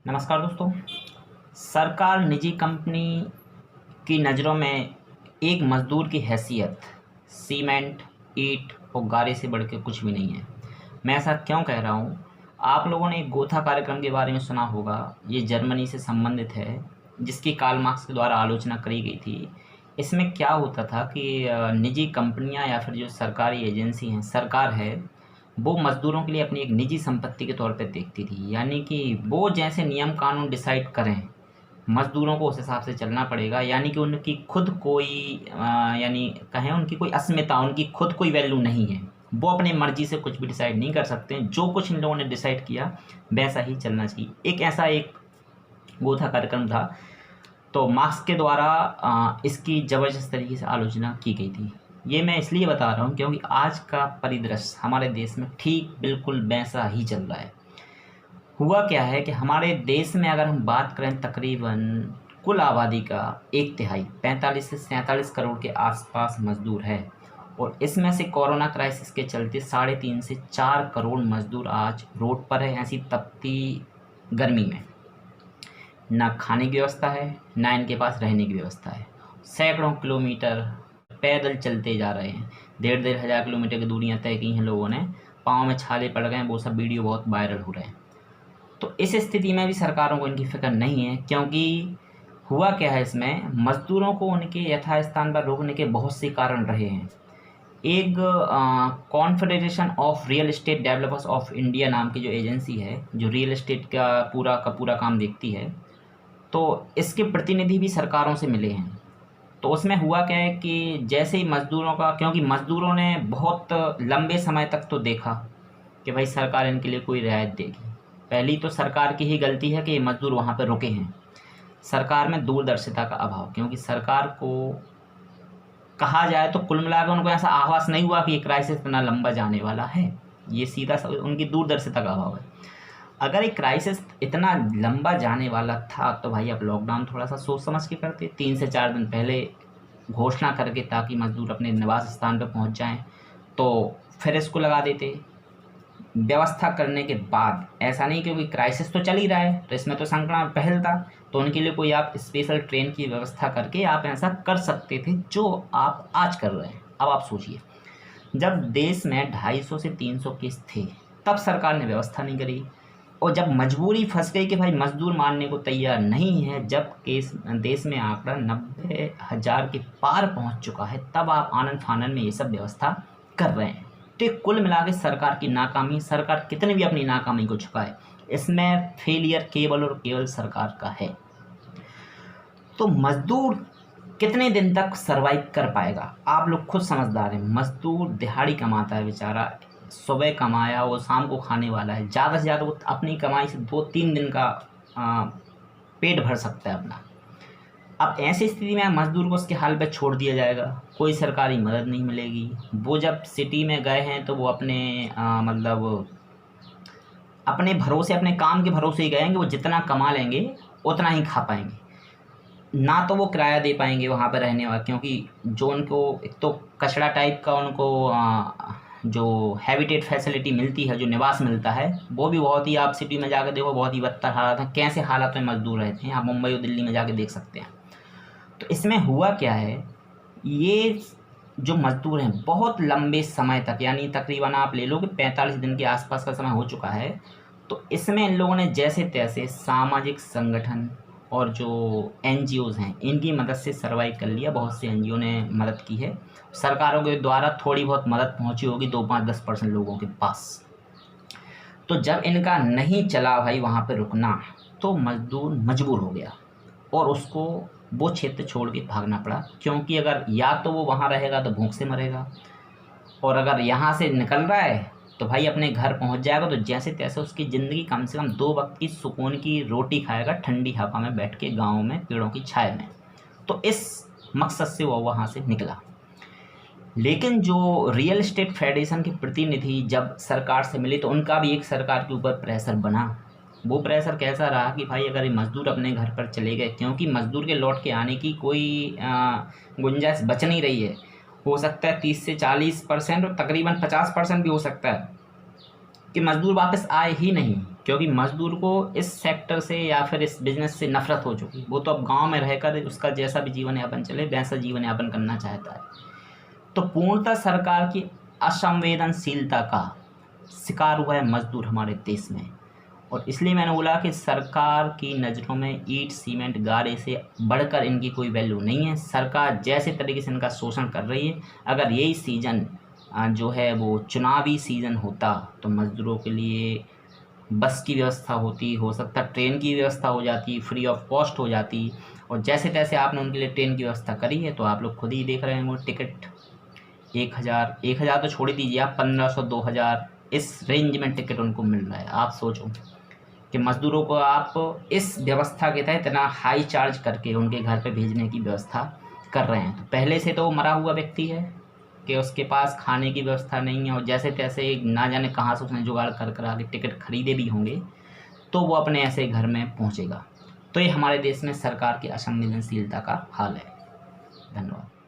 नमस्कार दोस्तों। सरकार निजी कंपनी की नज़रों में एक मज़दूर की हैसियत सीमेंट, ईंट और गारे से बढ़ के कुछ भी नहीं है। मैं ऐसा क्यों कह रहा हूँ? आप लोगों ने एक गोथा कार्यक्रम के बारे में सुना होगा। ये जर्मनी से संबंधित है, जिसकी कार्ल मार्क्स के द्वारा आलोचना करी गई थी। इसमें क्या होता था कि निजी कंपनियाँ या फिर जो सरकारी एजेंसी हैं, सरकार है, वो मज़दूरों के लिए अपनी एक निजी संपत्ति के तौर पे देखती थी। यानी कि वो जैसे नियम कानून डिसाइड करें, मज़दूरों को उस हिसाब से चलना पड़ेगा। यानी कि उनकी खुद कोई यानी कहें उनकी कोई अस्मिता, उनकी खुद कोई वैल्यू नहीं है। वो अपनी मर्ज़ी से कुछ भी डिसाइड नहीं कर सकते हैं। जो कुछ इन लोगों ने डिसाइड किया वैसा ही चलना चाहिए। एक ऐसा एक वो था, कार्यक्रम था। तो मार्क्स के द्वारा इसकी ज़बरदस्त तरीके से आलोचना की गई थी। ये मैं इसलिए बता रहा हूँ क्योंकि आज का परिदृश्य हमारे देश में ठीक बिल्कुल वैसा ही चल रहा है। हुआ क्या है कि हमारे देश में अगर हम बात करें, तकरीबन कुल आबादी का एक तिहाई 45 से 47 करोड़ के आसपास मज़दूर है। और इसमें से कोरोना क्राइसिस के चलते 3.5 से 4 करोड़ मज़दूर आज रोड पर है, ऐसी तपती गर्मी में। ना खाने की व्यवस्था है, ना इनके पास रहने की व्यवस्था है। सैकड़ों किलोमीटर पैदल चलते जा रहे हैं। 1,500 किलोमीटर की दूरियां तय की हैं लोगों ने। पाँव में छाले पड़ गए हैं, वो सब वीडियो बहुत वायरल हो रहे हैं। तो इस स्थिति में भी सरकारों को इनकी फिक्र नहीं है, क्योंकि हुआ क्या है, इसमें मज़दूरों को उनके यथास्थान पर रोकने के बहुत से कारण रहे हैं। एक confederation of real estate developers of India नाम की जो एजेंसी है, जो रियल एस्टेट का पूरा काम देखती है, तो इसके प्रतिनिधि भी सरकारों से मिले हैं। तो उसमें हुआ क्या है कि जैसे ही मज़दूरों का, क्योंकि मज़दूरों ने बहुत लंबे समय तक तो देखा कि भाई सरकार इनके लिए कोई रियायत देगी। पहली तो सरकार की ही गलती है कि ये मज़दूर वहाँ पर रुके हैं। सरकार में दूरदर्शिता का अभाव, क्योंकि सरकार को कहा जाए तो कुल मिलाकर उनको ऐसा आभास नहीं हुआ कि ये क्राइसिस इतना लंबा जाने वाला है। ये सीधा उनकी दूरदर्शिता का अभाव है। अगर एक क्राइसिस इतना लंबा जाने वाला था तो भाई अब लॉकडाउन थोड़ा सा सोच समझ के करते, 3 से 4 दिन पहले घोषणा करके, ताकि मज़दूर अपने निवास स्थान पर पहुंच जाएं, तो फिर इसको लगा देते। व्यवस्था करने के बाद, ऐसा नहीं, क्योंकि क्राइसिस तो चल ही रहा है तो इसमें तो संक्रमण पहल था, तो उनके लिए कोई आप स्पेशल ट्रेन की व्यवस्था करके आप ऐसा कर सकते थे जो आप आज कर रहे हैं। अब आप सोचिए, जब देश में 250 से 300 केस थे तब सरकार ने व्यवस्था नहीं करी। और जब मजबूरी फंस गई कि भाई मज़दूर मानने को तैयार नहीं है, जब केस देश में आंकड़ा 90,000 के पार पहुंच चुका है, तब आप आनन फानन में ये सब व्यवस्था कर रहे हैं। तो कुल मिला के सरकार की नाकामी, सरकार कितनी भी अपनी नाकामी को छुपाए, इसमें फेलियर केवल और केवल सरकार का है। तो मज़दूर कितने दिन तक सरवाइव कर पाएगा? आप लोग खुद समझदार हैं। मज़दूर दिहाड़ी कमाता है बेचारा, सुबह कमाया वो शाम को खाने वाला है। ज़्यादा से ज़्यादा वो अपनी कमाई से 2-3 दिन का पेट भर सकता है अपना। अब ऐसी स्थिति में मज़दूर को उसके हाल पे छोड़ दिया जाएगा, कोई सरकारी मदद नहीं मिलेगी। वो जब सिटी में गए हैं तो वो अपने मतलब अपने भरोसे, अपने काम के भरोसे ही गए हैं कि वो जितना कमा लेंगे उतना ही खा पाएंगे। ना तो वो किराया दे पाएंगे वहाँ पर रहने वाला, क्योंकि जो उनको एक तो कचरा टाइप का उनको जो हैबिटेट फैसिलिटी मिलती है, जो निवास मिलता है, वो भी बहुत ही, आप सिटी में जाकर देखो बहुत ही बदतर हालात हैं। कैसे हालात में मज़दूर रहते हैं, आप मुंबई और दिल्ली में जाकर देख सकते हैं। तो इसमें हुआ क्या है, ये जो मज़दूर हैं बहुत लंबे समय तक, यानी तकरीबन आप ले लो कि 45 दिन के आसपास का समय हो चुका है, तो इसमें इन लोगों ने जैसे तैसे सामाजिक संगठन और जो एनजीओज़ हैं इनकी मदद से सर्वाइव कर लिया। बहुत से एनजीओ ने मदद की है, सरकारों के द्वारा थोड़ी बहुत मदद पहुंची होगी 2-5-10% लोगों के पास। तो जब इनका नहीं चला भाई वहाँ पे रुकना, तो मज़दूर मजबूर हो गया और उसको वो क्षेत्र छोड़ के भागना पड़ा। क्योंकि अगर या तो वो वहाँ रहेगा तो भूख से मरेगा, और अगर यहाँ से निकल रहा है तो भाई अपने घर पहुँच जाएगा तो जैसे तैसे उसकी ज़िंदगी कम से कम 2 वक्त की सुकून की रोटी खाएगा, ठंडी हवा में बैठ के, गाँव में पेड़ों की छाया में। तो इस मकसद से वो वहाँ से निकला। लेकिन जो रियल एस्टेट फेडरेशन के प्रतिनिधि जब सरकार से मिले तो उनका भी एक सरकार के ऊपर प्रेशर बना। वो प्रेशर कैसा रहा कि भाई अगर ये मज़दूर अपने घर पर चले गए, क्योंकि मज़दूर के लौट के आने की कोई गुंजाइश बच नहीं रही है। हो सकता है 30 से 40% और तकरीबन 50% भी हो सकता है कि मज़दूर वापस आए ही नहीं। क्योंकि मज़दूर को इस सेक्टर से या फिर इस बिज़नेस से नफ़रत हो चुकी। वो तो अब गांव में रहकर उसका जैसा भी जीवन यापन चले वैसा जीवन यापन करना चाहता है। तो पूर्णतः सरकार की असंवेदनशीलता का शिकार हुआ है मज़दूर हमारे देश में। और इसलिए मैंने बोला कि सरकार की नज़रों में ईंट सीमेंट गारे से बढ़कर इनकी कोई वैल्यू नहीं है। सरकार जैसे तरीके से इनका शोषण कर रही है, अगर यही सीज़न जो है वो चुनावी सीज़न होता तो मज़दूरों के लिए बस की व्यवस्था होती, हो सकता ट्रेन की व्यवस्था हो जाती, फ्री ऑफ कॉस्ट हो जाती। और जैसे तैसे आपने उनके लिए ट्रेन की व्यवस्था करी है, तो आप लोग खुद ही देख रहे हैं वो टिकट 1,000 तो छोड़ ही दीजिए आप, 1,500 2,000 इस रेंज में टिकट उनको मिल रहा है। आप सोचो कि मज़दूरों को आप इस व्यवस्था के तहत इतना हाई चार्ज करके उनके घर पे भेजने की व्यवस्था कर रहे हैं। तो पहले से तो वो मरा हुआ व्यक्ति है कि उसके पास खाने की व्यवस्था नहीं है, और जैसे तैसे ना जाने कहाँ से उसने जुगाड़ कर कर आगे टिकट खरीदे भी होंगे तो वो अपने ऐसे घर में पहुँचेगा। तो ये हमारे देश में सरकार की असंवेदनशीलता का हाल है। धन्यवाद।